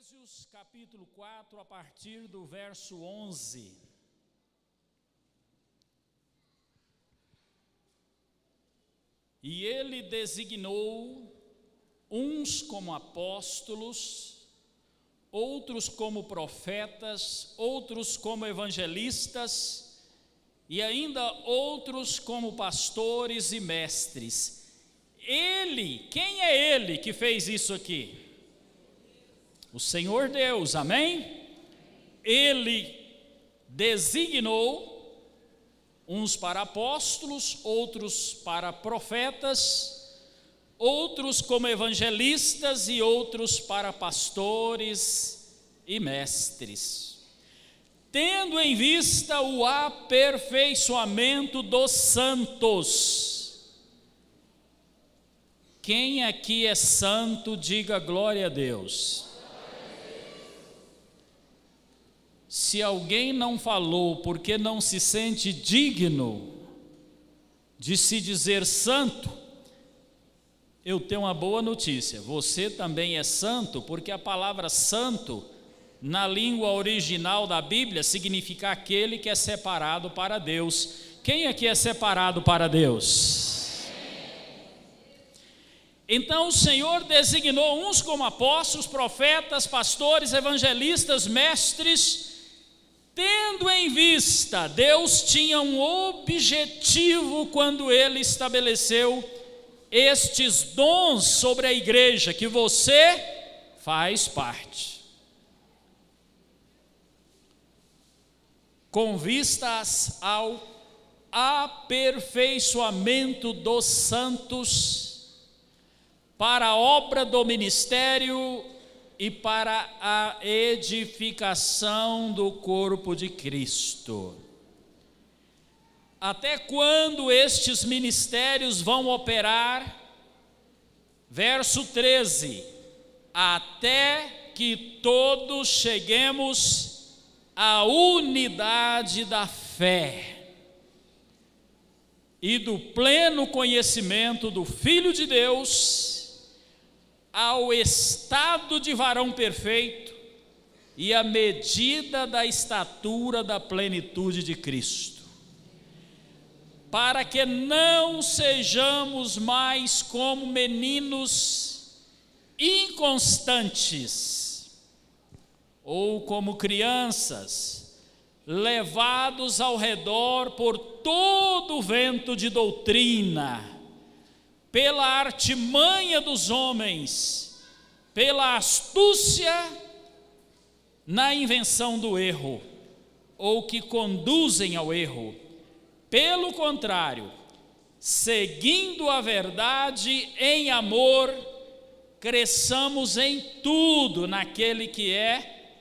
Efésios capítulo 4, a partir do verso 11. E ele designou uns como apóstolos, outros como profetas, outros como evangelistas, e ainda outros como pastores e mestres. Quem é ele que fez isso aqui? O Senhor Deus, amém? Ele designou uns para apóstolos, outros para profetas, outros como evangelistas e outros para pastores e mestres, tendo em vista o aperfeiçoamento dos santos. Quem aqui é santo, diga glória a Deus. Se alguém não falou porque não se sente digno de se dizer santo, eu tenho uma boa notícia: você também é santo, porque a palavra santo, na língua original da Bíblia, significa aquele que é separado para Deus. Quem aqui é separado para Deus? Então o Senhor designou uns como apóstolos, profetas, pastores, evangelistas, mestres, tendo em vista, Deus tinha um objetivo quando Ele estabeleceu estes dons sobre a igreja, que você faz parte, com vistas ao aperfeiçoamento dos santos, para a obra do ministério e para a edificação do corpo de Cristo. Até quando estes ministérios vão operar? Verso 13: até que todos cheguemos à unidade da fé e do pleno conhecimento do Filho de Deus, ao estado de varão perfeito e à medida da estatura da plenitude de Cristo, para que não sejamos mais como meninos inconstantes ou como crianças, levados ao redor por todo o vento de doutrina, pela artimanha dos homens, pela astúcia na invenção do erro, ou que conduzem ao erro. Pelo contrário, seguindo a verdade em amor, cresçamos em tudo naquele que é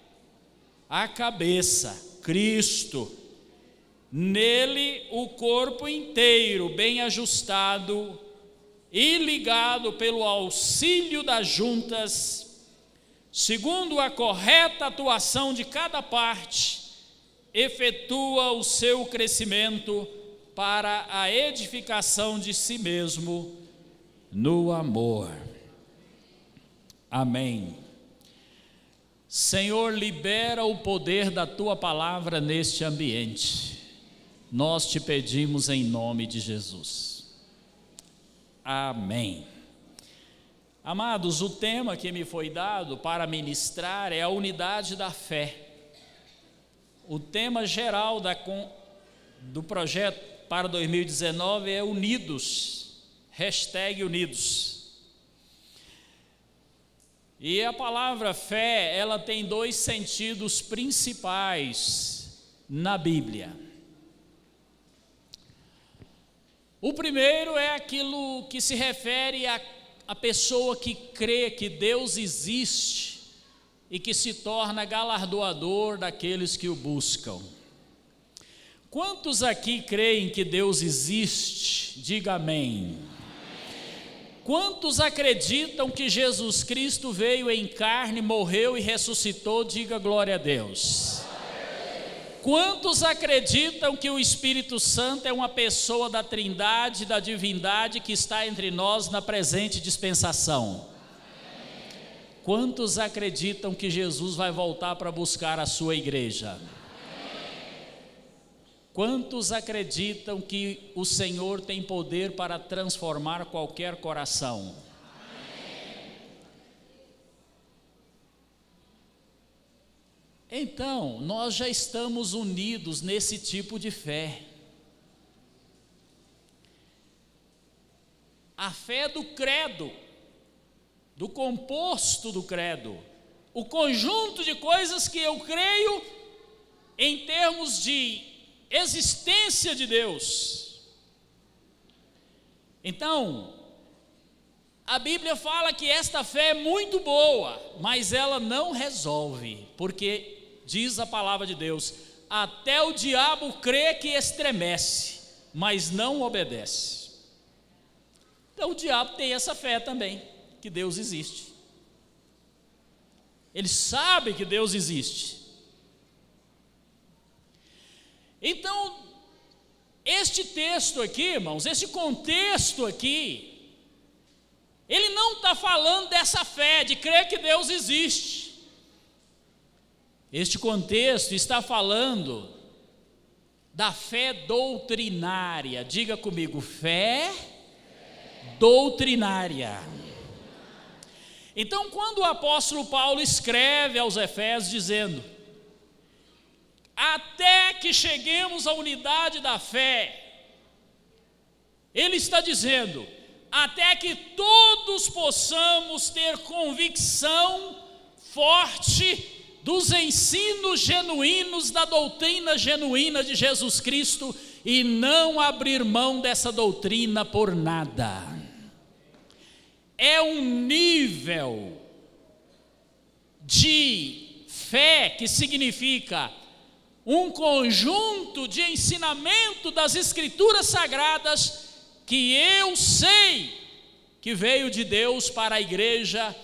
a cabeça, Cristo. Nele o corpo inteiro, bem ajustado e ligado pelo auxílio das juntas, segundo a correta atuação de cada parte, efetua o seu crescimento para a edificação de si mesmo no amor. Amém. Senhor, libera o poder da Tua palavra neste ambiente. Nós te pedimos em nome de Jesus. Amém. Amados, o tema que me foi dado para ministrar é a unidade da fé. O tema geral do projeto para 2019 é Unidos, #Unidos. E a palavra fé, ela tem dois sentidos principais na Bíblia. O primeiro é aquilo que se refere à pessoa que crê que Deus existe e que se torna galardoador daqueles que o buscam. Quantos aqui creem que Deus existe? Diga amém. Quantos acreditam que Jesus Cristo veio em carne, morreu e ressuscitou? Diga glória a Deus. Quantos acreditam que o Espírito Santo é uma pessoa da Trindade, da divindade que está entre nós na presente dispensação? Quantos acreditam que Jesus vai voltar para buscar a sua igreja? Quantos acreditam que o Senhor tem poder para transformar qualquer coração? Então, nós já estamos unidos nesse tipo de fé. A fé do credo, do composto do credo, o conjunto de coisas que eu creio em termos de existência de Deus. Então, a Bíblia fala que esta fé é muito boa, mas ela não resolve, porque diz a palavra de Deus, até o diabo crê que estremece, mas não obedece. Então o diabo tem essa fé também, que Deus existe. Ele sabe que Deus existe. Então, este texto aqui, irmãos, esse contexto aqui, ele não está falando dessa fé, de crer que Deus existe. Este contexto está falando da fé doutrinária. Diga comigo, fé doutrinária. Então, quando o apóstolo Paulo escreve aos Efésios dizendo, até que cheguemos à unidade da fé, ele está dizendo, até que todos possamos ter convicção forte dos ensinos genuínos, da doutrina genuína de Jesus Cristo, e não abrir mão dessa doutrina por nada. É um nível de fé que significa um conjunto de ensinamento das Escrituras Sagradas que eu sei que veio de Deus para a igreja.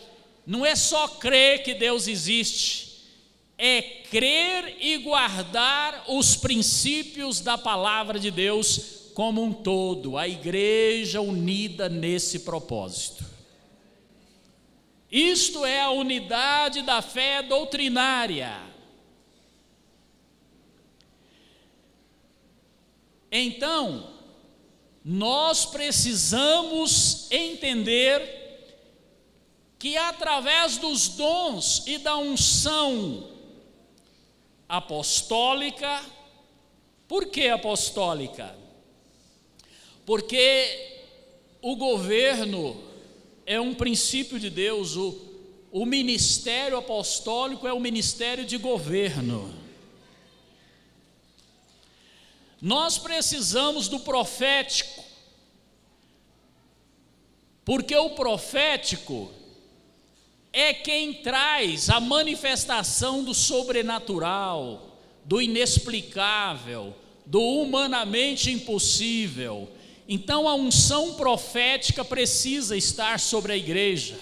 Não é só crer que Deus existe, é crer e guardar os princípios da palavra de Deus como um todo, a igreja unida nesse propósito. Isto é a unidade da fé doutrinária. Então, nós precisamos entender que através dos dons e da unção apostólica, por que apostólica? Porque o governo é um princípio de Deus, o ministério apostólico é o ministério de governo. Nós precisamos do profético, porque o profético é quem traz a manifestação do sobrenatural, do inexplicável, do humanamente impossível. Então a unção profética precisa estar sobre a igreja,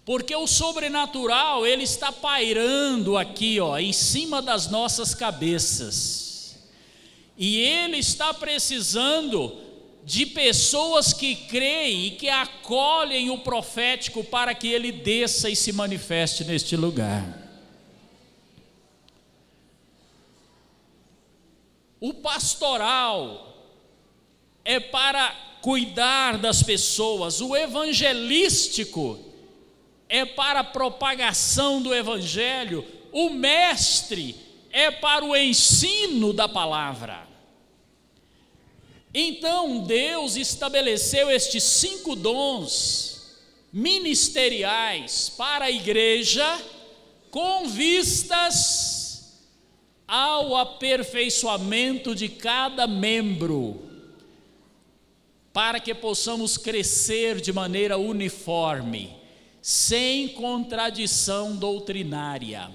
porque o sobrenatural ele está pairando aqui, em cima das nossas cabeças, e ele está precisando de pessoas que creem e que acolhem o profético para que ele desça e se manifeste neste lugar. O pastoral é para cuidar das pessoas, o evangelístico é para a propagação do evangelho, o mestre é para o ensino da palavra. Então Deus estabeleceu estes 5 dons ministeriais para a igreja com vistas ao aperfeiçoamento de cada membro, para que possamos crescer de maneira uniforme, sem contradição doutrinária.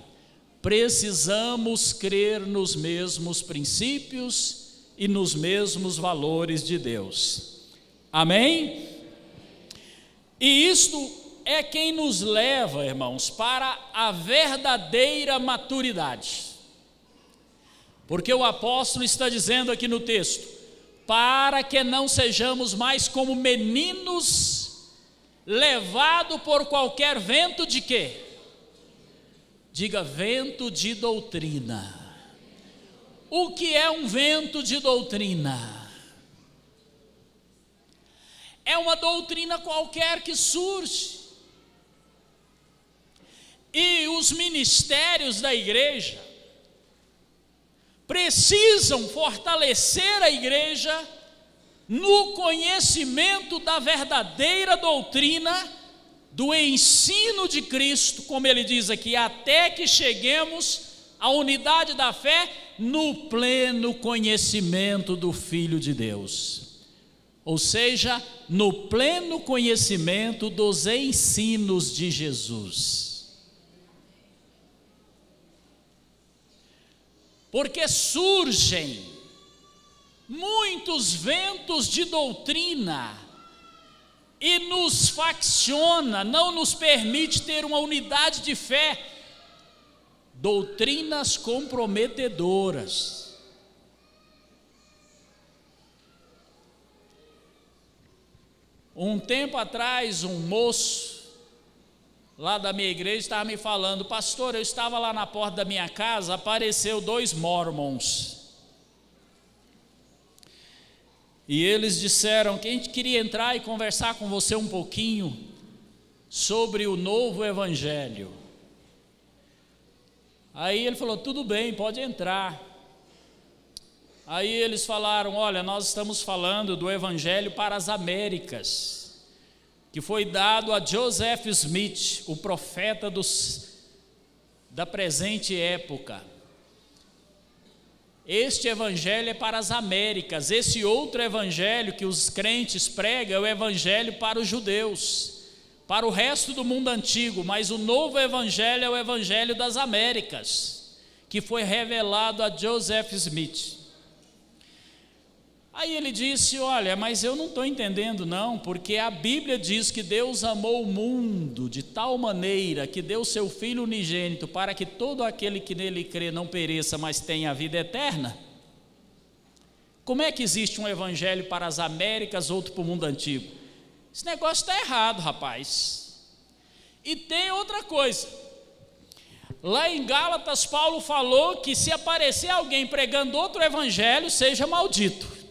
Precisamos crer nos mesmos princípios e nos mesmos valores de Deus. Amém? E isto é quem nos leva, irmãos, para a verdadeira maturidade. Porque o apóstolo está dizendo aqui no texto, para que não sejamos mais como meninos levado por qualquer vento de quê? Diga, vento de doutrina. O que é um vento de doutrina? É uma doutrina qualquer que surge. E os ministérios da igreja precisam fortalecer a igreja no conhecimento da verdadeira doutrina, do ensino de Cristo, como ele diz aqui, até que cheguemos à unidade da fé no pleno conhecimento do Filho de Deus. Ou seja, no pleno conhecimento dos ensinos de Jesus. Porque surgem muitos ventos de doutrina e nos facciona, não nos permite ter uma unidade de fé. Doutrinas comprometedoras. Um tempo atrás, um moço lá da minha igreja estava me falando: pastor, eu estava lá na porta da minha casa, apareceu 2 mormons. E eles disseram que a gente queria entrar e conversar com você um pouquinho sobre o novo evangelho. Aí ele falou: tudo bem, pode entrar. Aí eles falaram: olha, nós estamos falando do evangelho para as Américas, que foi dado a Joseph Smith, o profeta da presente época. Este evangelho é para as Américas. Esse outro evangelho que os crentes pregam é o evangelho para os judeus, para o resto do mundo antigo, mas o novo evangelho é o evangelho das Américas, que foi revelado a Joseph Smith. Aí ele disse: olha, mas eu não estou entendendo não, porque a Bíblia diz que Deus amou o mundo de tal maneira que deu seu Filho unigênito para que todo aquele que nele crê não pereça, mas tenha a vida eterna. Como é que existe um evangelho para as Américas, outro para o mundo antigo? Esse negócio está errado, rapaz. E tem outra coisa. Lá em Gálatas, Paulo falou que se aparecer alguém pregando outro evangelho, seja maldito.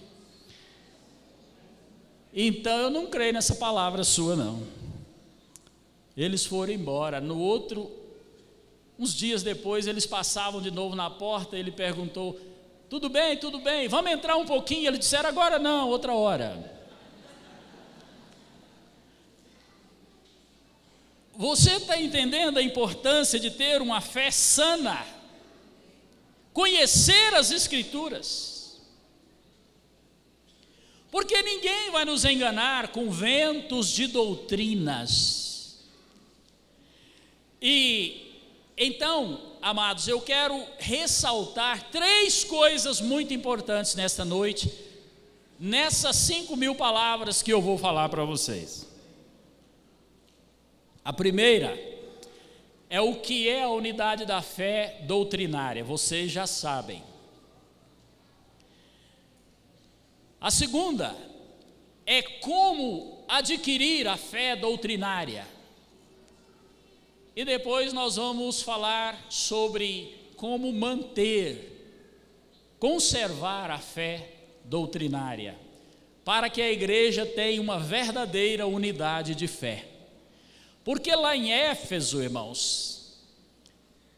Então eu não creio nessa palavra sua não. Eles foram embora. No outro, uns dias depois, eles passavam de novo na porta. Ele perguntou: tudo bem, vamos entrar um pouquinho? Eles disseram: agora não, outra hora. Você está entendendo a importância de ter uma fé sana? Conhecer as Escrituras. Porque ninguém vai nos enganar com ventos de doutrinas. E então, amados, eu quero ressaltar 3 coisas muito importantes nesta noite, nessas 5.000 palavras que eu vou falar para vocês. A primeira é o que é a unidade da fé doutrinária, vocês já sabem. A segunda é como adquirir a fé doutrinária. E depois nós vamos falar sobre como conservar a fé doutrinária, para que a igreja tenha uma verdadeira unidade de fé. Porque lá em Éfeso, irmãos,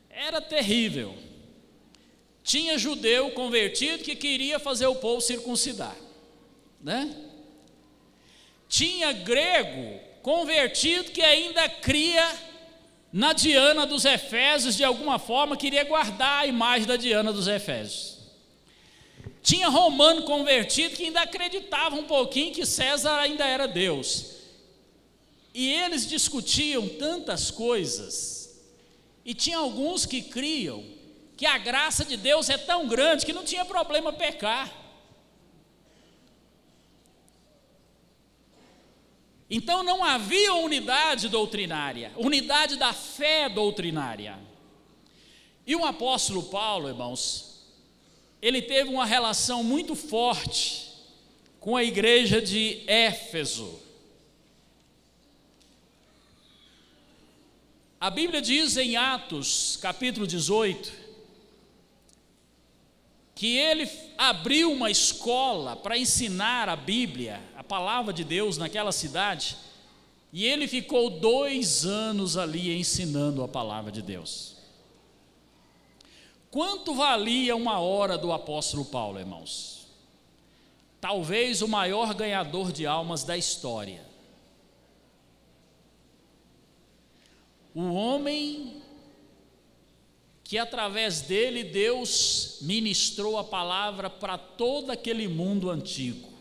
era terrível. Tinha judeu convertido que queria fazer o povo circuncidar, né? Tinha grego convertido que ainda cria na Diana dos Efésios, de alguma forma queria guardar a imagem da Diana dos Efésios. Tinha romano convertido que ainda acreditava um pouquinho que César ainda era Deus. E eles discutiam tantas coisas, e tinha alguns que criam que a graça de Deus é tão grande que não tinha problema pecar. Então não havia unidade doutrinária, unidade da fé doutrinária. E o apóstolo Paulo, irmãos, ele teve uma relação muito forte com a igreja de Éfeso. A Bíblia diz em Atos, capítulo 18, que ele abriu uma escola para ensinar a Bíblia, a palavra de Deus naquela cidade, e ele ficou 2 anos ali ensinando a palavra de Deus. Quanto valia uma hora do apóstolo Paulo, irmãos? Talvez o maior ganhador de almas da história. O homem que através dele Deus ministrou a palavra para todo aquele mundo antigo.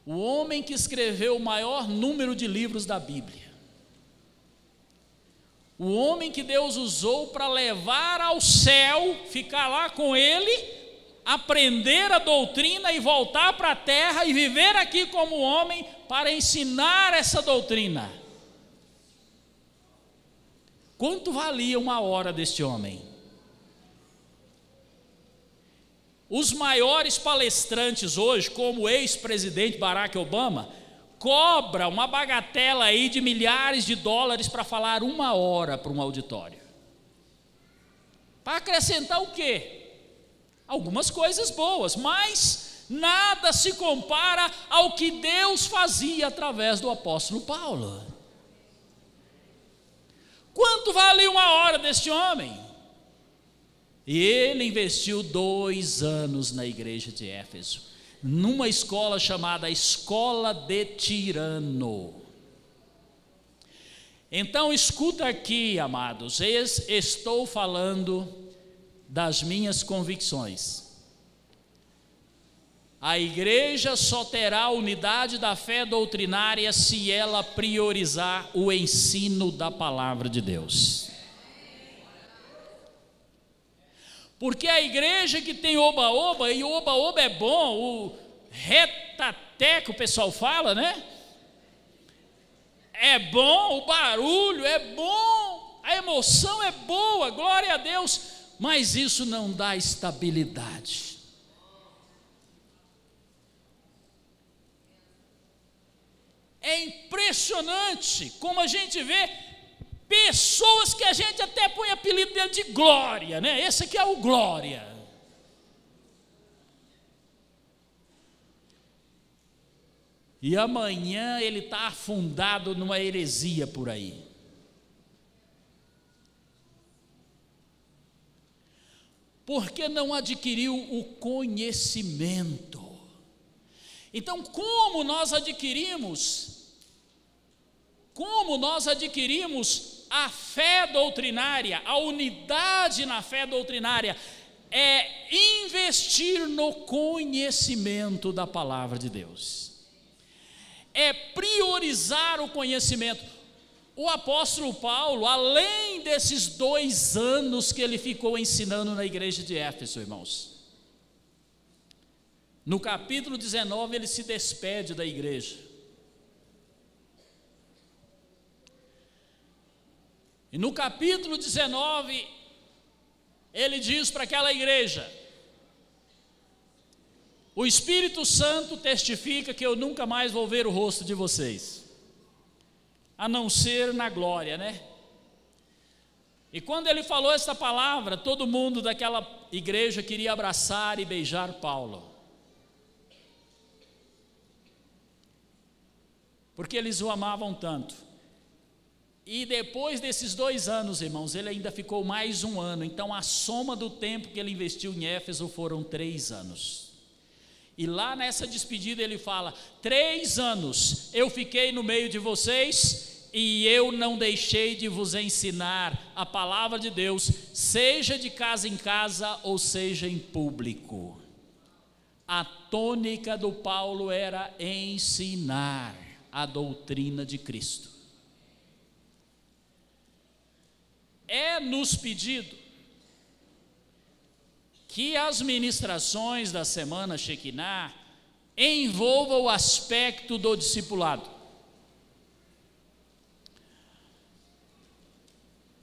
O homem que escreveu o maior número de livros da Bíblia. O homem que Deus usou para levar ao céu, ficar lá com ele, aprender a doutrina e voltar para a terra e viver aqui como homem para ensinar essa doutrina. Quanto valia uma hora deste homem? Os maiores palestrantes hoje, como o ex-presidente Barack Obama, cobra uma bagatela aí de milhares de dólares para falar 1 hora para um auditório. Para acrescentar o quê? Algumas coisas boas, mas nada se compara ao que Deus fazia através do apóstolo Paulo. Quanto vale 1 hora deste homem? E ele investiu 2 anos na igreja de Éfeso, numa escola chamada Escola de Tirano. Então escuta aqui, amados, estou falando das minhas convicções. A igreja só terá unidade da fé doutrinária se ela priorizar o ensino da palavra de Deus. Porque a igreja que tem oba-oba, e oba-oba é bom, o retaté que o pessoal fala, né? É bom, o barulho é bom, a emoção é boa, glória a Deus, mas isso não dá estabilidade. É impressionante como a gente vê pessoas que a gente até põe apelido dele de glória, né? Esse aqui é o glória. E amanhã ele está afundado numa heresia por aí. Porque não adquiriu o conhecimento. Então, como nós adquirimos a fé doutrinária, a unidade na fé doutrinária? É investir no conhecimento da palavra de Deus, é priorizar o conhecimento. O apóstolo Paulo, além desses 2 anos que ele ficou ensinando na igreja de Éfeso, irmãos, no capítulo 19 ele se despede da igreja. E no capítulo 19 ele diz para aquela igreja: o Espírito Santo testifica que eu nunca mais vou ver o rosto de vocês, a não ser na glória, né? E quando ele falou essa palavra, todo mundo daquela igreja queria abraçar e beijar Paulo, porque eles o amavam tanto. E depois desses 2 anos, irmãos, ele ainda ficou mais 1 ano. Então a soma do tempo que ele investiu em Éfeso foram 3 anos. E lá nessa despedida ele fala: 3 anos eu fiquei no meio de vocês e eu não deixei de vos ensinar a palavra de Deus, seja de casa em casa ou seja em público. A tônica do Paulo era ensinar a doutrina de Cristo. É nos pedido que as ministrações da semana Shekinah envolvam o aspecto do discipulado.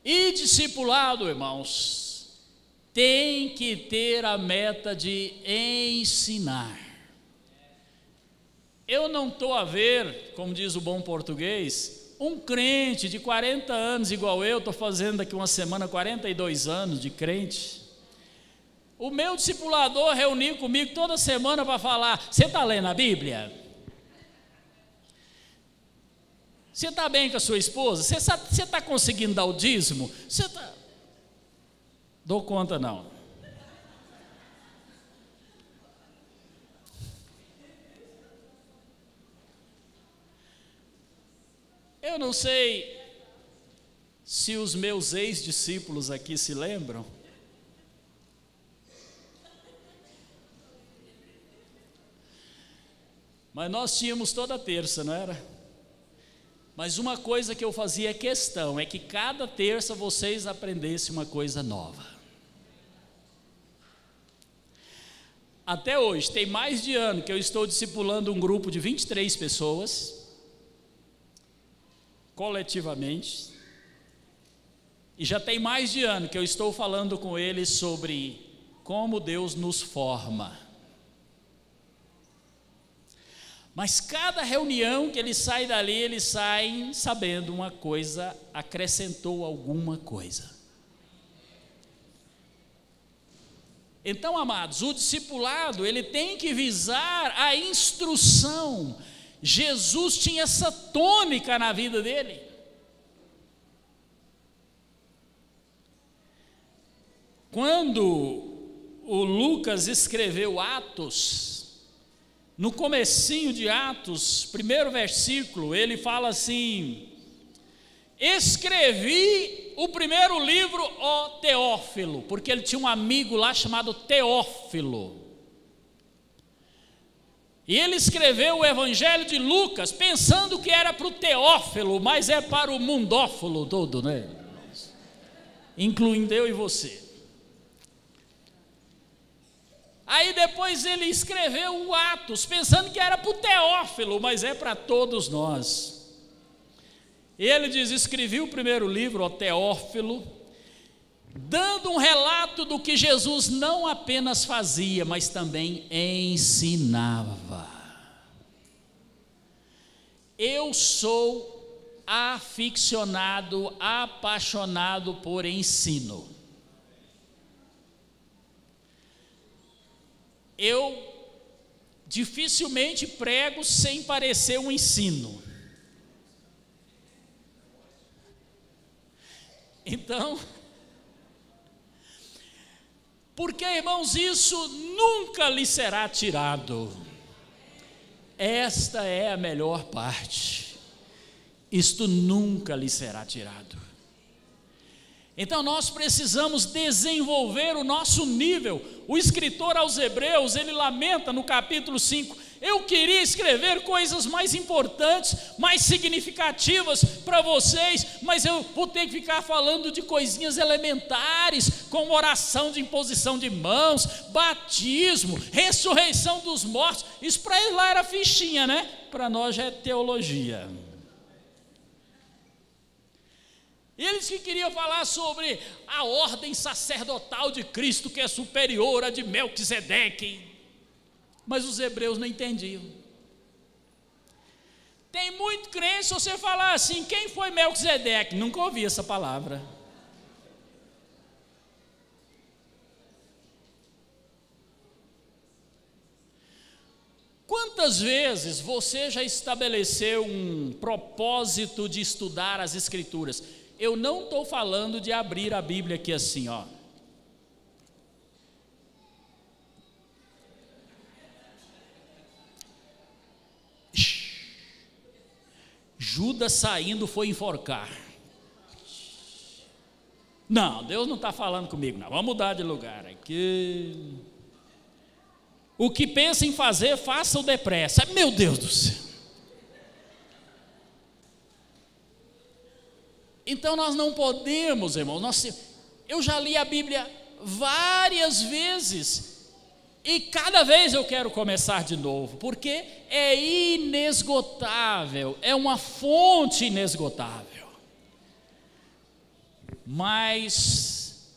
E discipulado, irmãos, tem que ter a meta de ensinar. Eu não estou a ver, como diz o bom português, Um crente de 40 anos igual eu, estou fazendo daqui uma semana 42 anos de crente. O meu discipulador reuniu comigo toda semana para falar: você está lendo a Bíblia? Você está bem com a sua esposa? Você está conseguindo dar o dízimo? Você está... Dou conta não. Eu não sei se os meus ex-discípulos aqui se lembram. Mas nós tínhamos toda terça, não era? Mas uma coisa que eu fazia questão é que cada terça vocês aprendessem uma coisa nova. Até hoje, tem mais de ano que eu estou discipulando um grupo de 23 pessoas, coletivamente, e já tem mais de ano que eu estou falando com eles sobre como Deus nos forma. Mas cada reunião que eles saem dali, eles saem sabendo uma coisa, acrescentou alguma coisa. Então, amados, o discipulado, ele tem que visar a instrução. Jesus tinha essa tônica na vida dele. Quando o Lucas escreveu Atos, no comecinho de Atos, primeiro versículo, ele fala assim: escrevi o primeiro livro, ó Teófilo, porque ele tinha um amigo lá chamado Teófilo. E ele escreveu o Evangelho de Lucas, pensando que era para o Teófilo, mas é para o mundófilo todo, né? Incluindo eu e você. Aí depois ele escreveu o Atos, pensando que era para o Teófilo, mas é para todos nós. E ele diz: escrevi o primeiro livro, ó Teófilo, dando um relato do que Jesus não apenas fazia, mas também ensinava. Eu sou aficionado, apaixonado por ensino. Eu dificilmente prego sem parecer um ensino. Então, porque, irmãos, isso nunca lhe será tirado. Esta é a melhor parte. Isto nunca lhe será tirado. Então nós precisamos desenvolver o nosso nível. O escritor aos Hebreus, ele lamenta no capítulo 5: eu queria escrever coisas mais importantes, mais significativas para vocês, mas eu vou ter que ficar falando de coisinhas elementares, como oração de imposição de mãos, batismo, ressurreição dos mortos. Isso para eles lá era fichinha, né? Para nós já é teologia. Eles que queriam falar sobre a ordem sacerdotal de Cristo, que é superior à de Melquisedeque, mas os hebreus não entendiam. Tem muito crente, se você falar assim: quem foi Melquisedeque? Nunca ouvi essa palavra. Quantas vezes você já estabeleceu um propósito de estudar as Escrituras? Eu não estou falando de abrir a Bíblia aqui assim, ó. Judas saindo foi enforcar. Não, Deus não está falando comigo, não. Vamos mudar de lugar aqui. O que pensa em fazer, faça-o depressa. Meu Deus do céu. Então nós não podemos, irmãos. Eu já li a Bíblia várias vezes e cada vez eu quero começar de novo, porque é inesgotável, é uma fonte inesgotável. Mas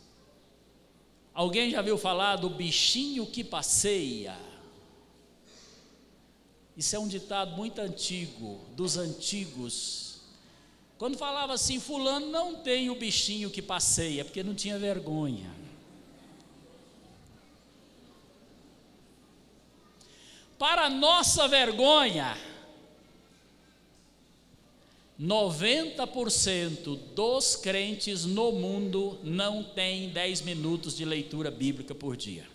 alguém já viu falar do bichinho que passeia? Isso é um ditado muito antigo, dos antigos. Quando falava assim, fulano não tem o bichinho que passeia, é porque não tinha vergonha. Para nossa vergonha, 90% dos crentes no mundo não tem 10 minutos de leitura bíblica por dia.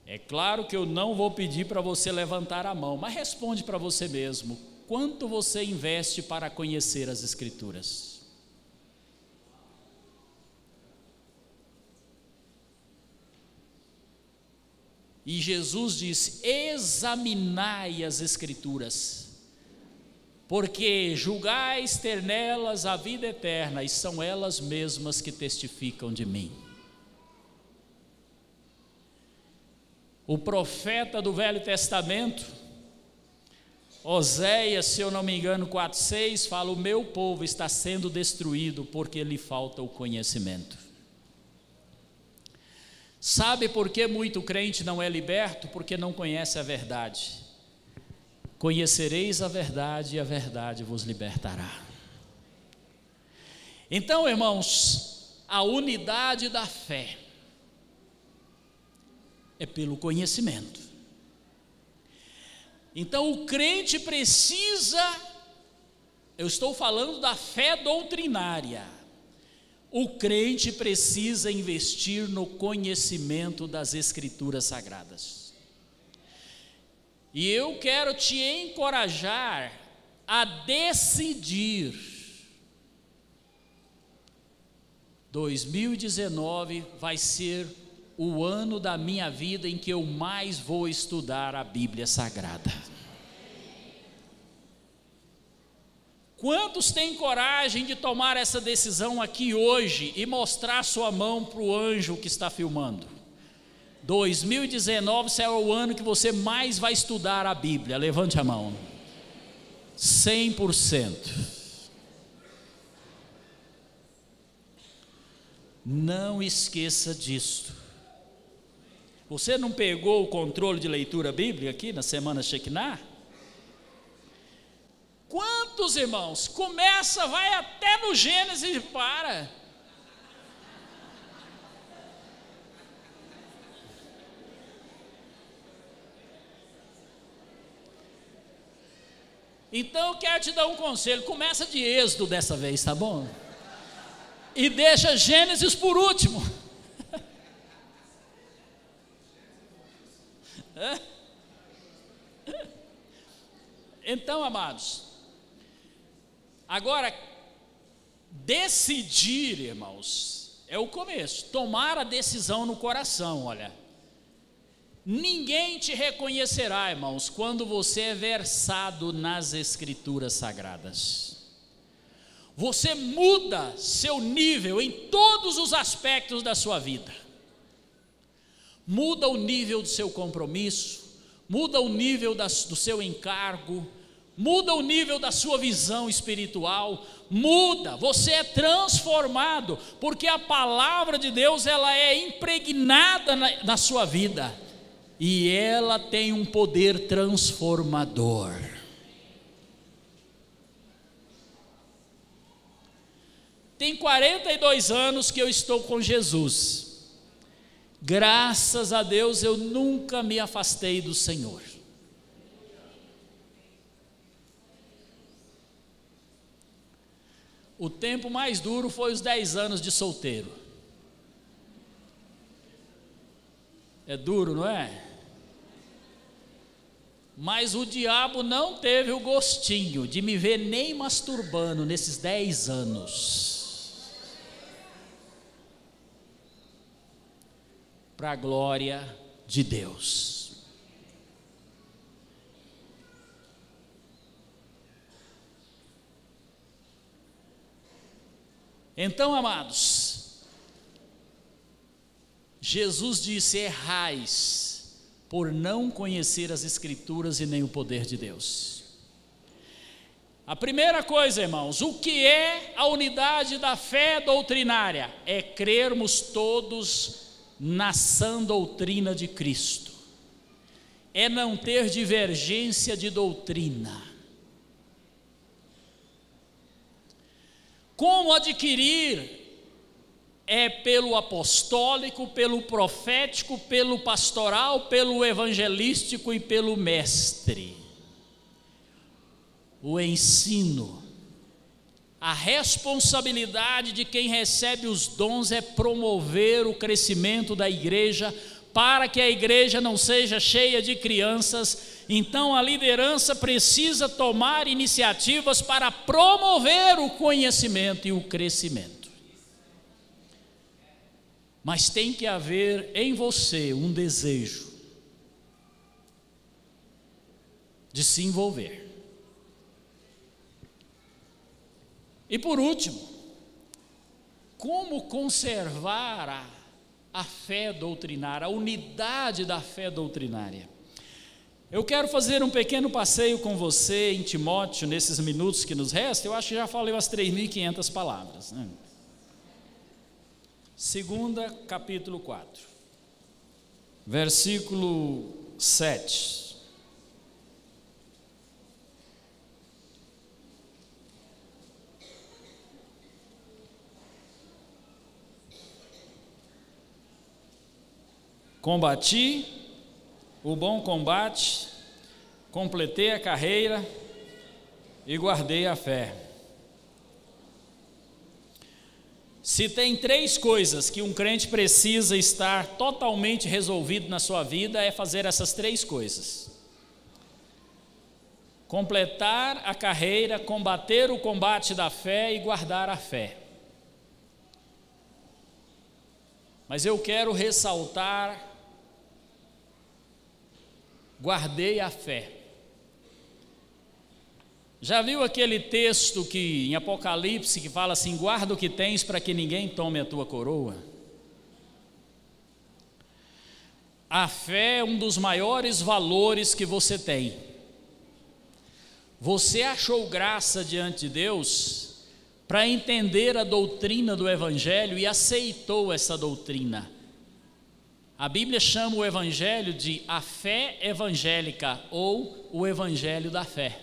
É claro que eu não vou pedir para você levantar a mão, mas responde para você mesmo: quanto você investe para conhecer as Escrituras? E Jesus disse: examinai as Escrituras, porque julgais ter nelas a vida eterna, e são elas mesmas que testificam de mim. O profeta do Velho Testamento, Oséias, se eu não me engano, 4:6, fala: o meu povo está sendo destruído porque lhe falta o conhecimento. Sabe por que muito crente não é liberto? Porque não conhece a verdade. Conhecereis a verdade e a verdade vos libertará. Então, irmãos, a unidade da fé é pelo conhecimento. Então o crente precisa, eu estou falando da fé doutrinária, o crente precisa investir no conhecimento das Escrituras Sagradas. E eu quero te encorajar a decidir. 2019 vai ser o ano da minha vida em que eu mais vou estudar a Bíblia Sagrada. Quantos têm coragem de tomar essa decisão aqui hoje e mostrar sua mão para o anjo que está filmando? 2019 será o ano que você mais vai estudar a Bíblia. Levante a mão. 100%. Não esqueça disso. Você não pegou o controle de leitura bíblica aqui na semana Shekinah? Quantos irmãos? Começa, vai até no Gênesis e para. Então eu quero te dar um conselho: começa de Êxodo dessa vez, tá bom? E deixa Gênesis por último. Então, amados, agora, decidir, irmãos, é o começo. Tomar a decisão no coração. Olha, ninguém te reconhecerá, irmãos, quando você é versado nas Escrituras Sagradas. Você muda seu nível em todos os aspectos da sua vida. Muda o nível do seu compromisso, muda o nível do seu encargo, muda o nível da sua visão espiritual, muda, você é transformado, porque a palavra de Deus, ela é impregnada na sua vida, e ela tem um poder transformador. Tem 42 anos que eu estou com Jesus. Graças a Deus eu nunca me afastei do Senhor. O tempo mais duro foi os 10 anos de solteiro. É duro, não é? Mas o diabo não teve o gostinho de me ver nem masturbando nesses 10 anos. Para a glória de Deus. Então, amados, Jesus disse: errais por não conhecer as Escrituras e nem o poder de Deus. A primeira coisa, irmãos, o que é a unidade da fé doutrinária? É crermos todos na sã doutrina de Cristo. é não ter divergência de doutrina. Como adquirir? É pelo apostólico, pelo profético, pelo pastoral, pelo evangelístico e pelo mestre. O ensino. A responsabilidade de quem recebe os dons é promover o crescimento da igreja, para que a igreja não seja cheia de crianças. Então a liderança precisa tomar iniciativas para promover o conhecimento e o crescimento. Mas tem que haver em você um desejo de se envolver. E por último, como conservar a fé doutrinária, a unidade da fé doutrinária? Eu quero fazer um pequeno passeio com você em Timóteo, nesses minutos que nos restam. Eu acho que já falei umas 3.500 palavras, né? 2 capítulo 4, versículo 7. Combati o bom combate, completei a carreira e guardei a fé. Se tem 3 coisas que um crente precisa estar totalmente resolvido na sua vida, é fazer essas 3 coisas: completar a carreira, combater o combate da fé e guardar a fé. Mas eu quero ressaltar: guardei a fé. Já viu aquele texto que em Apocalipse que fala assim: guarda o que tens para que ninguém tome a tua coroa? A fé é um dos maiores valores que você tem. Você achou graça diante de Deus para entender a doutrina do Evangelho e aceitou essa doutrina. A Bíblia chama o Evangelho de a fé evangélica ou o Evangelho da fé.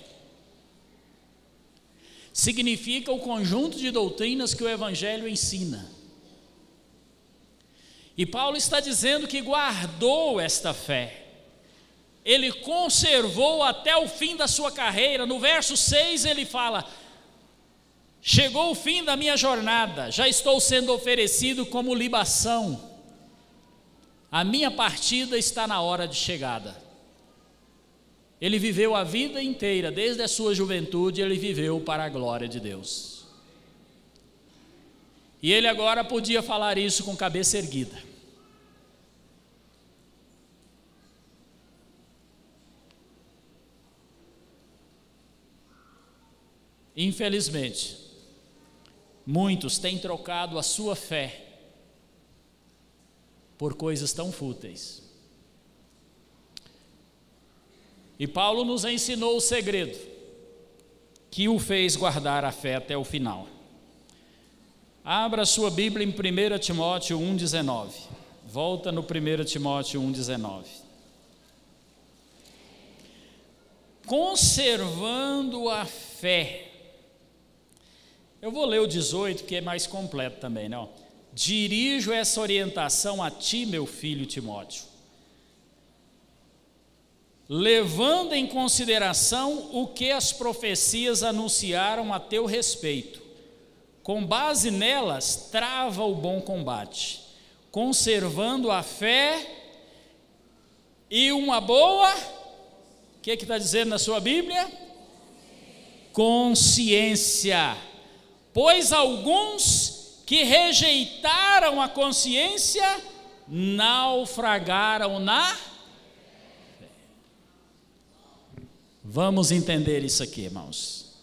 Significa o conjunto de doutrinas que o Evangelho ensina. E Paulo está dizendo que guardou esta fé. Ele conservou até o fim da sua carreira. No verso 6 ele fala: chegou o fim da minha jornada, já estou sendo oferecido como libação. A minha partida está na hora de chegada. Ele viveu a vida inteira, desde a sua juventude, ele viveu para a glória de Deus. E ele agora podia falar isso com cabeça erguida. Infelizmente, muitos têm trocado a sua fé por coisas tão fúteis. E Paulo nos ensinou o segredo que o fez guardar a fé até o final. Abra sua Bíblia em 1 Timóteo 1,19. Volta no 1 Timóteo 1,19. Conservando a fé. Eu vou ler o 18, que é mais completo também, não? Dirijo essa orientação a ti, meu filho Timóteo, levando em consideração o que as profecias anunciaram a teu respeito. Com base nelas, trava o bom combate, conservando a fé e uma boa, o que está dizendo na sua Bíblia? Consciência. Pois alguns que rejeitaram a consciência naufragaram na fé. Vamos entender isso aqui, irmãos.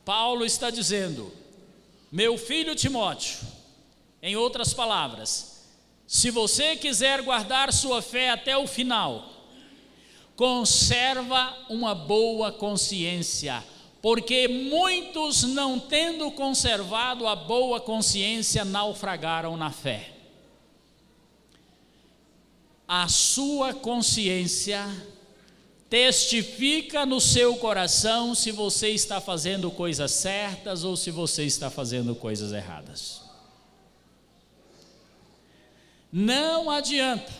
Paulo está dizendo: meu filho Timóteo, em outras palavras, se você quiser guardar sua fé até o final, conserva uma boa consciência, porque muitos, não tendo conservado a boa consciência, naufragaram na fé. a sua consciência testifica no seu coração se você está fazendo coisas certas ou se você está fazendo coisas erradas. Não adianta.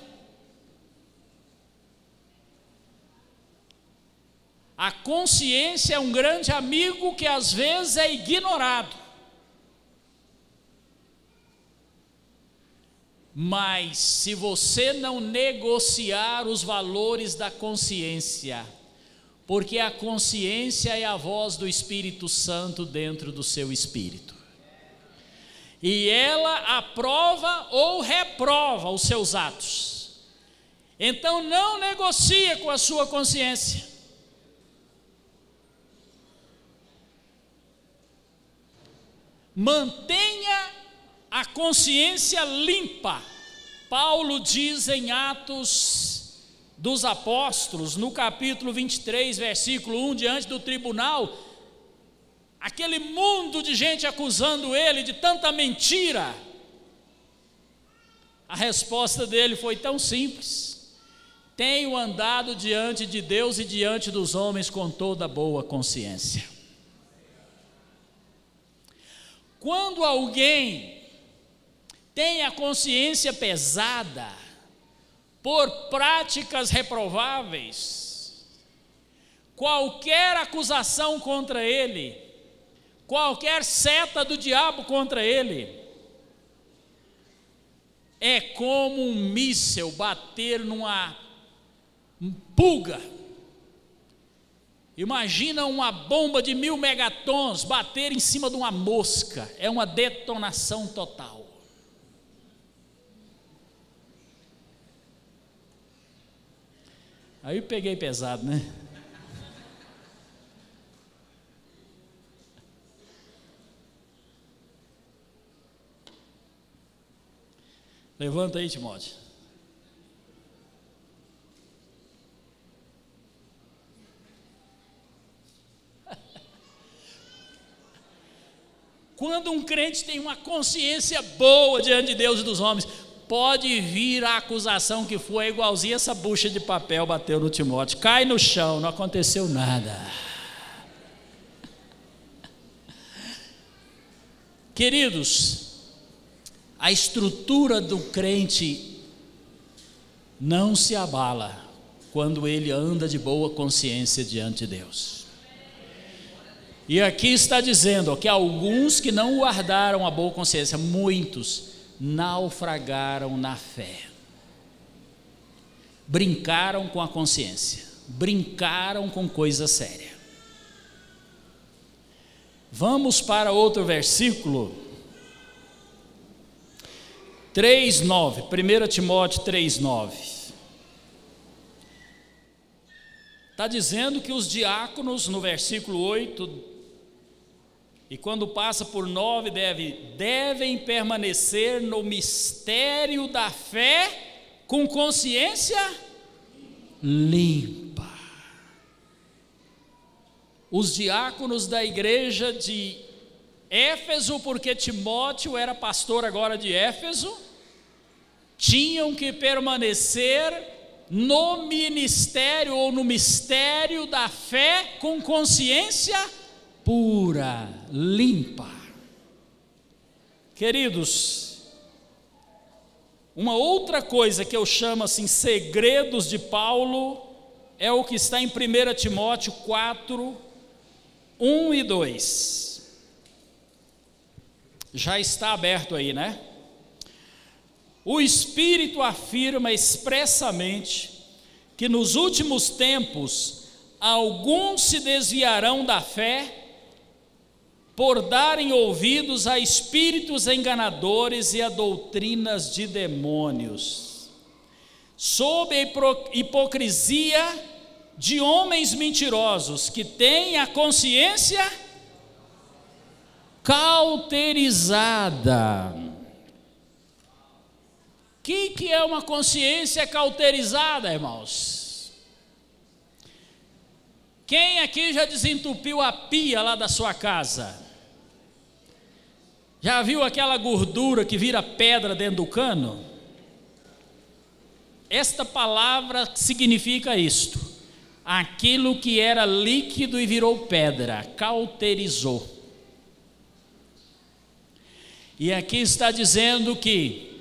A consciência é um grande amigo que às vezes é ignorado. Mas se você não negociar os valores da consciência, porque a consciência é a voz do Espírito Santo dentro do seu espírito, e ela aprova ou reprova os seus atos, então não negocie com a sua consciência. Mantenha a consciência limpa. Paulo diz em Atos dos Apóstolos, no capítulo 23, versículo 1, diante do tribunal, aquele mundo de gente acusando ele de tanta mentira, a resposta dele foi tão simples: tenho andado diante de Deus e diante dos homens com toda boa consciência. Quando alguém tem a consciência pesada por práticas reprováveis, qualquer acusação contra ele, qualquer seta do diabo contra ele, é como um míssil bater numa pulga. Imagina uma bomba de 1000 megatons bater em cima de uma mosca, é uma detonação total. Aí eu peguei pesado, né? Levanta aí, Timóteo. Quando um crente tem uma consciência boa diante de Deus e dos homens, pode vir a acusação que for, é igualzinha essa bucha de papel bateu no Timóteo, cai no chão, não aconteceu nada. Queridos, a estrutura do crente não se abala quando ele anda de boa consciência diante de Deus. E aqui está dizendo que alguns que não guardaram a boa consciência, muitos naufragaram na fé, brincaram com a consciência, brincaram com coisa séria. Vamos para outro versículo, 3:9, 1 Timóteo 3:9. Está dizendo que os diáconos, no versículo 8, e quando passa por 9, devem permanecer no mistério da fé com consciência limpa. Os diáconos da igreja de Éfeso, porque Timóteo era pastor agora de Éfeso, tinham que permanecer no ministério ou no mistério da fé com consciência pura, limpa. Queridos, uma outra coisa que eu chamo assim segredos de Paulo é o que está em 1 Timóteo 4, 1 e 2. Já está aberto aí, né? O Espírito afirma expressamente que nos últimos tempos alguns se desviarão da fé por darem ouvidos a espíritos enganadores e a doutrinas de demônios, sob a hipocrisia de homens mentirosos que têm a consciência cauterizada. O que é uma consciência cauterizada, irmãos? Quem aqui já desentupiu a pia lá da sua casa? Já viu aquela gordura que vira pedra dentro do cano? esta palavra significa isto: aquilo que era líquido e virou pedra, cauterizou. E aqui está dizendo que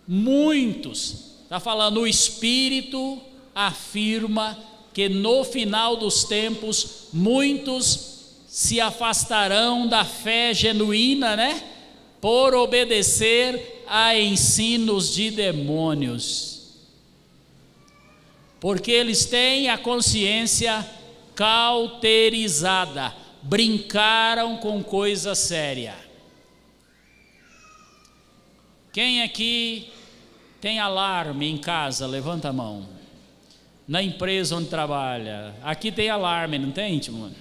muitos, está falando, o Espírito afirma que no final dos tempos, muitos se afastarão da fé genuína, né? Por obedecer a ensinos de demônios. Porque eles têm a consciência cauterizada, brincaram com coisa séria. Quem aqui tem alarme em casa? Levanta a mão. Na empresa onde trabalha, aqui tem alarme, não tem, Timóteo?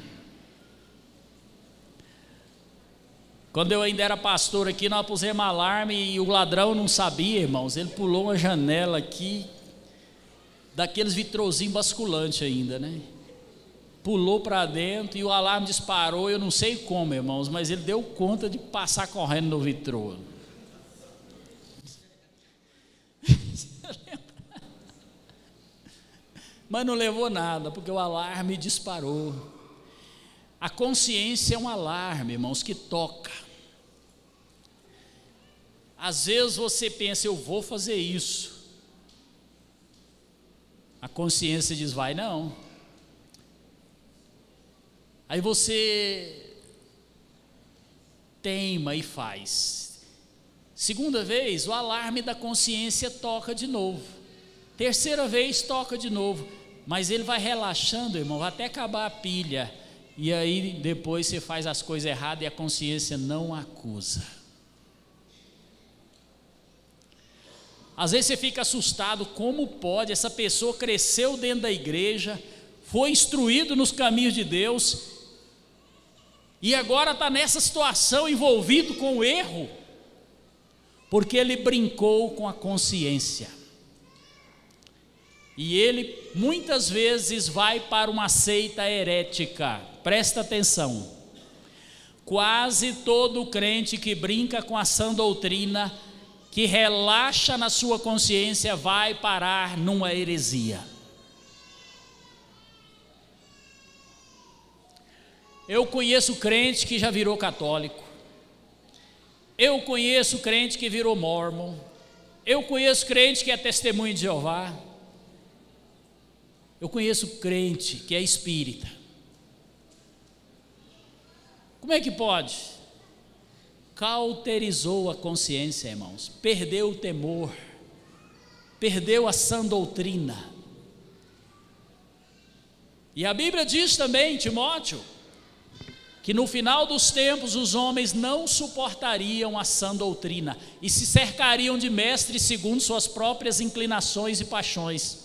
Quando eu ainda era pastor aqui, nós pusemos alarme e o ladrão não sabia, irmãos. Ele pulou uma janela aqui, daqueles vitrozinhos basculantes ainda, né? Pulou para dentro e o alarme disparou, eu não sei como, irmãos, mas ele deu conta de passar correndo no vitrô. Mas não levou nada, porque o alarme disparou. A consciência é um alarme, irmãos, que toca. Às vezes você pensa, eu vou fazer isso. A consciência diz, vai não. Aí você teima e faz. Segunda vez, o alarme da consciência toca de novo. Terceira vez, toca de novo. Mas ele vai relaxando, irmão, vai até acabar a pilha. E aí depois você faz as coisas erradas e a consciência não acusa. Às vezes você fica assustado, como pode? Essa pessoa cresceu dentro da igreja, foi instruído nos caminhos de Deus, e agora está nessa situação, envolvido com o erro, porque ele brincou com a consciência. E ele muitas vezes vai para uma seita herética. Presta atenção. Quase todo crente que brinca com a sã doutrina, que relaxa na sua consciência, vai parar numa heresia. Eu conheço crente que já virou católico. Eu conheço crente que virou mórmon. Eu conheço crente que é testemunho de Jeová. Eu conheço crente que é espírita. Como é que pode? Cauterizou a consciência, irmãos. Perdeu o temor. Perdeu a sã doutrina. E a Bíblia diz também, Timóteo, que no final dos tempos os homens não suportariam a sã doutrina e se cercariam de mestres segundo suas próprias inclinações e paixões.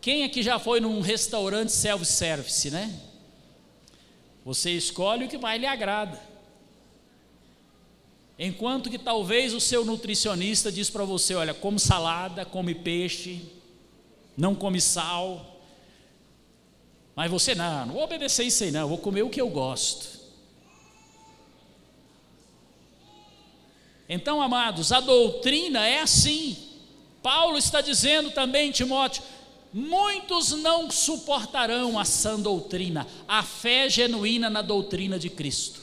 Quem aqui já foi num restaurante self-service, né? Você escolhe o que mais lhe agrada. Enquanto que talvez o seu nutricionista diz para você, olha, come salada, come peixe, não come sal. Mas você, não vou obedecer isso aí não, vou comer o que eu gosto. Então, amados, a doutrina é assim. Paulo está dizendo também, Timóteo, muitos não suportarão a sã doutrina, a fé genuína na doutrina de Cristo,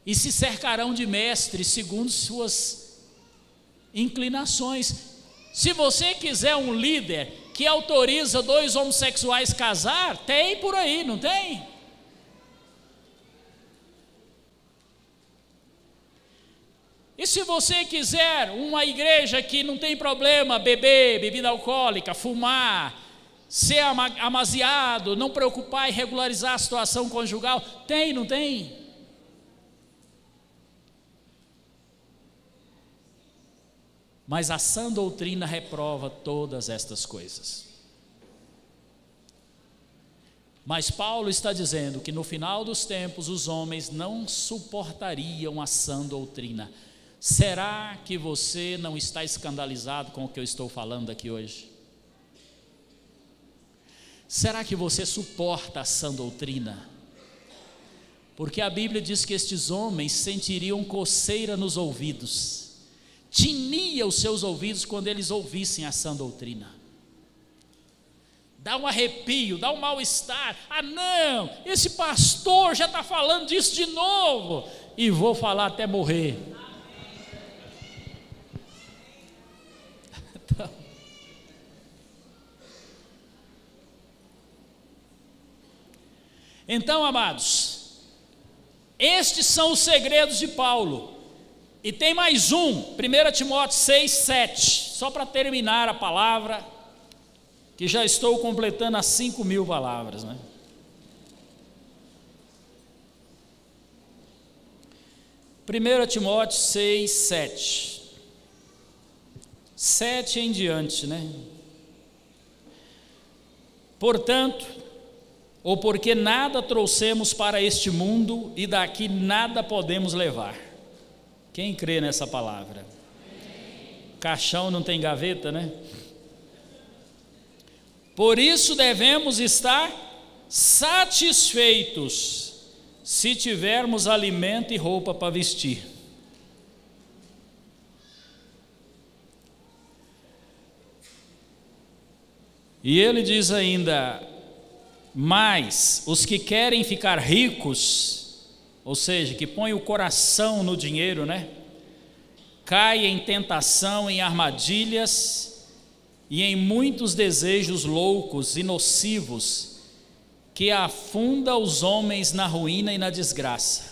e se cercarão de mestres segundo suas inclinações. Se você quiser um líder que autoriza 2 homossexuais casar, tem por aí, não tem? E se você quiser uma igreja que não tem problema beber bebida alcoólica, fumar, ser amaziado, não preocupar em regularizar a situação conjugal, tem, não tem? Mas a sã doutrina reprova todas estas coisas. Mas Paulo está dizendo que no final dos tempos os homens não suportariam a sã doutrina. Será que você não está escandalizado com o que eu estou falando aqui hoje? Será que você suporta a sã doutrina? Porque a Bíblia diz que estes homens sentiriam coceira nos ouvidos, tinia os seus ouvidos quando eles ouvissem a sã doutrina. Dá um arrepio, dá um mal-estar. Ah, não, esse pastor já está falando disso de novo, e vou falar até morrer. Então, amados, estes são os segredos de Paulo. E tem mais um, 1 Timóteo 6, 7, só para terminar a palavra, que já estou completando as 5.000 palavras, né? 1 Timóteo 6, 7. 7 em diante, né? Portanto, ou porque nada trouxemos para este mundo e daqui nada podemos levar. Quem crê nessa palavra? Caixão não tem gaveta, né? Por isso devemos estar satisfeitos se tivermos alimento e roupa para vestir. E ele diz ainda: mas os que querem ficar ricos, ou seja, que põem o coração no dinheiro, né? Caem em tentação, em armadilhas e em muitos desejos loucos e nocivos, que afunda os homens na ruína e na desgraça.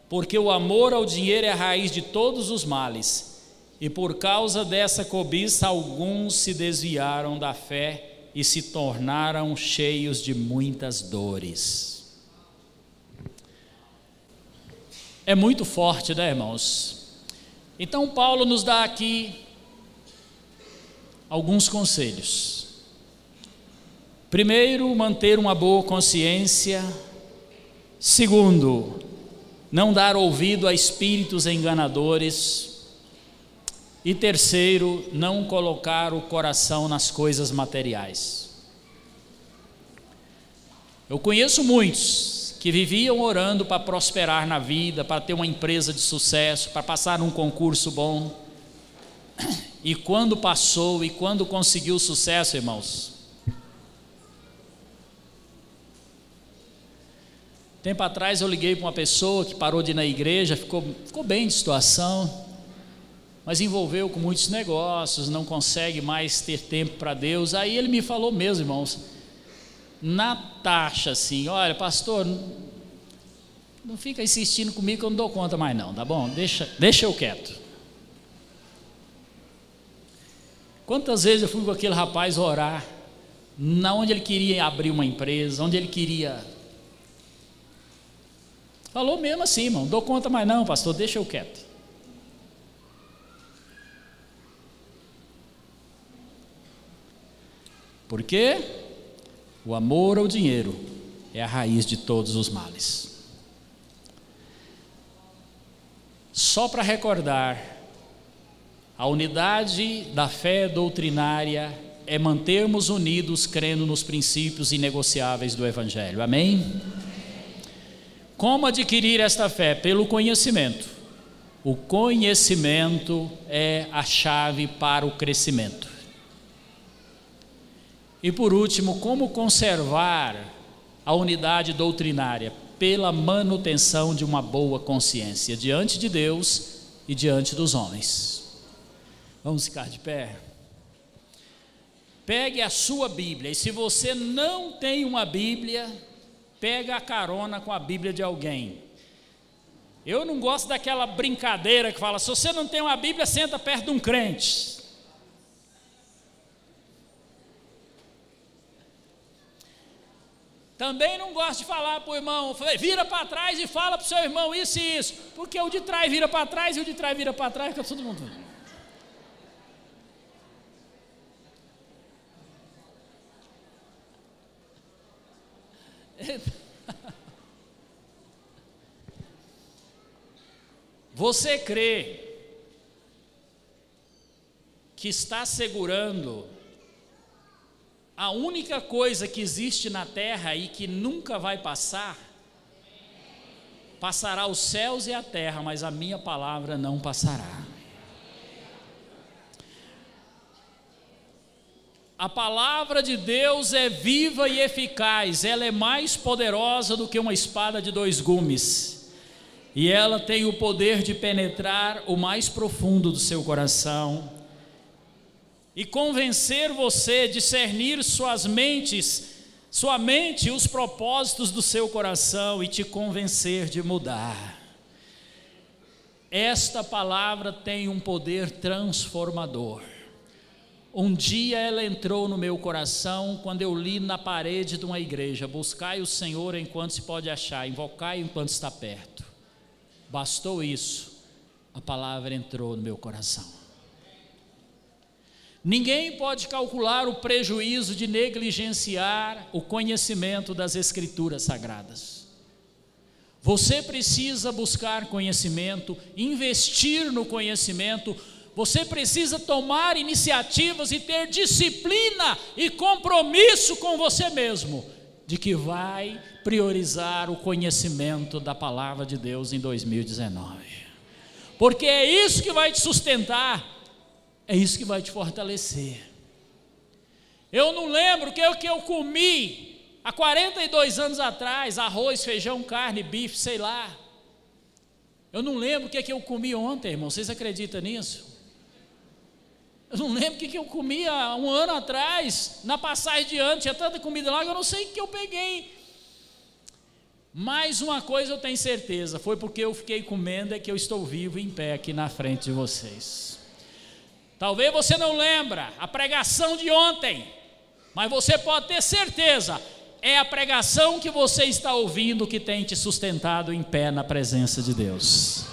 Porque o amor ao dinheiro é a raiz de todos os males, e por causa dessa cobiça alguns se desviaram da fé e se tornaram cheios de muitas dores. É muito forte, né, irmãos? Então Paulo nos dá aqui alguns conselhos. Primeiro, manter uma boa consciência. Segundo, não dar ouvido a espíritos enganadores. E terceiro, não colocar o coração nas coisas materiais. Eu conheço muitos que viviam orando para prosperar na vida, para ter uma empresa de sucesso, para passar num concurso bom. E quando passou e quando conseguiu sucesso, irmãos, tempo atrás eu liguei para uma pessoa que parou de ir na igreja, ficou bem de situação, mas envolveu com muitos negócios, não consegue mais ter tempo para Deus. Aí ele me falou mesmo, irmãos, na taxa assim: olha, pastor, não fica insistindo comigo que eu não dou conta mais não, tá bom? Deixa eu quieto. Quantas vezes eu fui com aquele rapaz orar, na onde ele queria abrir uma empresa, onde ele queria... Falou mesmo assim, irmão: não dou conta mais não, pastor, deixa eu quieto. Por quê? O amor ao dinheiro é a raiz de todos os males. Só para recordar, a unidade da fé doutrinária é mantermos unidos crendo nos princípios inegociáveis do Evangelho. Amém? Como adquirir esta fé? Pelo conhecimento. O conhecimento é a chave para o crescimento. E por último, como conservar a unidade doutrinária? Pela manutenção de uma boa consciência diante de Deus e diante dos homens. Vamos ficar de pé? Pegue a sua Bíblia, e se você não tem uma Bíblia, pega a carona com a Bíblia de alguém. Eu não gosto daquela brincadeira que fala: se você não tem uma Bíblia, senta perto de um crente. Também não gosto de falar para o irmão: vira para trás e fala para o seu irmão isso e isso, porque o de trás vira para trás e o de trás vira para trás, fica todo mundo. Você crê que está segurando a única coisa que existe na terra e que nunca vai passar? Passará os céus e a terra, mas a minha palavra não passará. A palavra de Deus é viva e eficaz, ela é mais poderosa do que uma espada de 2 gumes, e ela tem o poder de penetrar o mais profundo do seu coração, e convencer você, discernir sua mente, os propósitos do seu coração, e te convencer de mudar. Esta palavra tem um poder transformador. Um dia ela entrou no meu coração quando eu li na parede de uma igreja: buscai o Senhor enquanto se pode achar, invocai enquanto está perto. Bastou isso, a palavra entrou no meu coração. Ninguém pode calcular o prejuízo de negligenciar o conhecimento das Escrituras Sagradas. Você precisa buscar conhecimento, investir no conhecimento. Você precisa tomar iniciativas e ter disciplina e compromisso com você mesmo, de que vai priorizar o conhecimento da palavra de Deus em 2019. Porque é isso que vai te sustentar, é isso que vai te fortalecer. Eu não lembro o que eu comi há 42 anos atrás: arroz, feijão, carne, bife, sei lá. Eu não lembro o que eu comi ontem, irmão. Vocês acreditam nisso? Eu não lembro o que eu comi há 1 ano atrás, na passagem de ano, tinha tanta comida lá que eu não sei o que eu peguei. Mas uma coisa eu tenho certeza: foi porque eu fiquei comendo é que eu estou vivo em pé aqui na frente de vocês. Talvez você não lembra a pregação de ontem, mas você pode ter certeza, é a pregação que você está ouvindo que tem te sustentado em pé na presença de Deus.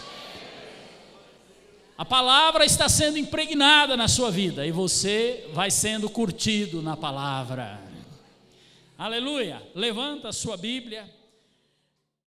A palavra está sendo impregnada na sua vida e você vai sendo curtido na palavra. Aleluia! Levanta a sua Bíblia.